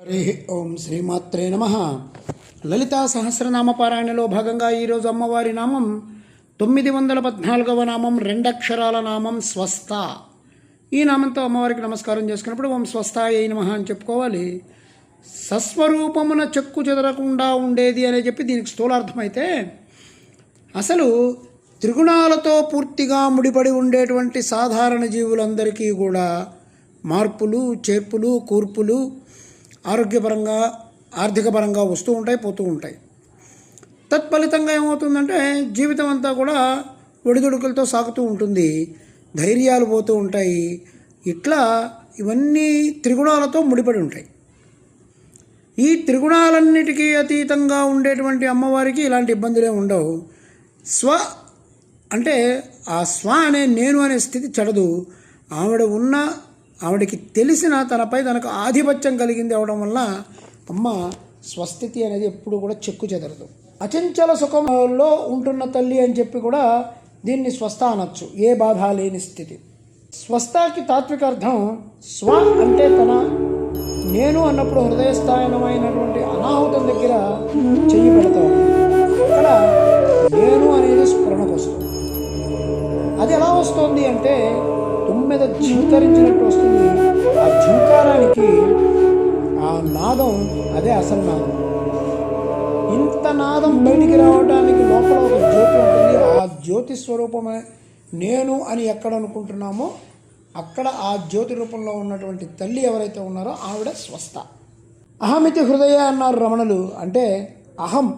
హరి ఓం శ్రీమాత్రే నమ. లలితా సహస్రనామ పారాయణలో భాగంగా ఈరోజు అమ్మవారి నామం 914వ నామం, రెండక్షరాల నామం స్వస్థ. ఈ నామంతో అమ్మవారికి నమస్కారం చేసుకున్నప్పుడు ఓం స్వస్థాయై నమః అని చెప్పుకోవాలి. సస్వరూపమున చెక్కు చెదరకుండా ఉండేది అని చెప్పి దీనికి స్థూలార్థమైతే, అసలు త్రిగుణాలతో పూర్తిగా ముడిపడి ఉండేటువంటి సాధారణ జీవులందరికీ కూడా మార్పులు, చేర్పులు, కూర్పులు ఆరోగ్యపరంగా, ఆర్థికపరంగా వస్తూ ఉంటాయి, పోతూ ఉంటాయి. తత్ఫలితంగా ఏమవుతుందంటే జీవితం అంతా కూడా ఒడిదుడుకులతో సాగుతూ ఉంటుంది, ధైర్యాలు పోతూ ఉంటాయి. ఇట్లా ఇవన్నీ త్రిగుణాలతో ముడిపడి ఉంటాయి. ఈ త్రిగుణాలన్నిటికీ అతీతంగా ఉండేటువంటి అమ్మవారికి ఇలాంటి ఇబ్బందులే ఉండవు. స్వ అంటే ఆ స్వ అనే నేను అనే స్థితి చెడదు. ఆవిడకి తెలిసిన తనపై తనకు ఆధిపత్యం కలిగింది అవడం వల్ల అమ్మ స్వస్థితి అనేది ఎప్పుడు కూడా చెక్కు చెదరదు. అచంచల సుఖంలో ఉంటున్న తల్లి అని చెప్పి కూడా దీన్ని స్వస్థ అనొచ్చు, ఏ బాధ లేని స్థితి. స్వస్థకి తాత్విక అర్థం స్వ అంటే తన, నేను అన్నప్పుడు హృదయస్థాయినమైనటువంటి అనాహుతం దగ్గర చెయ్యి పెడతాం. అక్కడ నేను అనేది స్ఫురణకు వస్తుంది. అది ఎలా వస్తుంది అంటే తుమ్మెద ఝింకరించినట్టు వస్తుంది. ఆ ఝింకారానికి ఆ నాదం అదే అసలు నాదం. ఇంత నాదం బయటికి రావడానికి లోపల ఒక జ్యోతి ఉంటుంది. ఆ జ్యోతి స్వరూపమే నేను అని ఎక్కడ అనుకుంటున్నామో అక్కడ ఆ జ్యోతి రూపంలో ఉన్నటువంటి తల్లి ఎవరైతే ఉన్నారో ఆవిడ స్వస్థ. అహమితి హృదయ అన్నారు రమణులు. అంటే అహం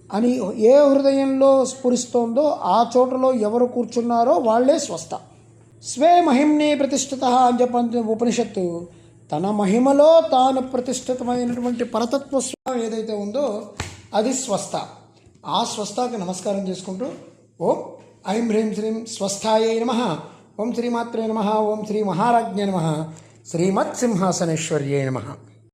అని ఏ హృదయంలో స్ఫురిస్తోందో ఆ చోటలో ఎవరు కూర్చున్నారో వాళ్లే స్వస్థ. స్వే మహిమ్నే ప్రతిష్ఠిత అని చెప్పండి ఉపనిషత్తు. తన మహిమలో తాను ప్రతిష్ఠితమైనటువంటి పరతత్వ స్వభావం ఏదైతే ఉందో అది స్వస్థ. ఆ స్వస్థకి నమస్కారం చేసుకుంటూ ఓం ఐం హ్రీం శ్రీం స్వస్థాయై నమః, ఓం శ్రీమాత్రే నమః, ఓం శ్రీ మహారాజ్ఞే నమః, శ్రీమత్ సింహాసనేశ్వర్యై నమః.